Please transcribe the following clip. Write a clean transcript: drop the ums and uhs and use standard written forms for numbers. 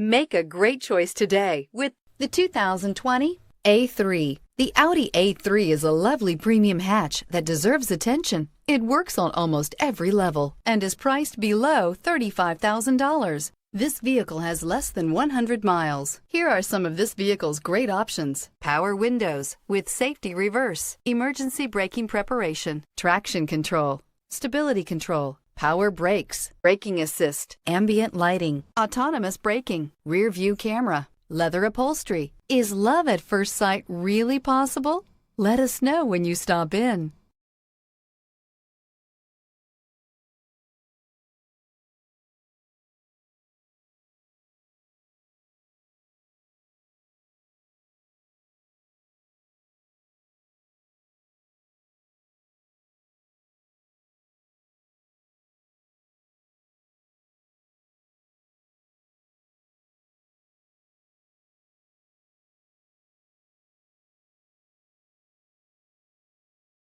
Make a great choice today with the 2020 A3. The Audi A3 is a lovely premium hatch that deserves attention. It works on almost every level and is priced below $35,000. This vehicle has less than 100 miles. Here are some of this vehicle's great options: power windows with safety reverse, emergency braking preparation, traction control, stability control, power brakes, braking assist, ambient lighting, autonomous braking, rear view camera, leather upholstery. Is love at first sight really possible? Let us know when you stop in.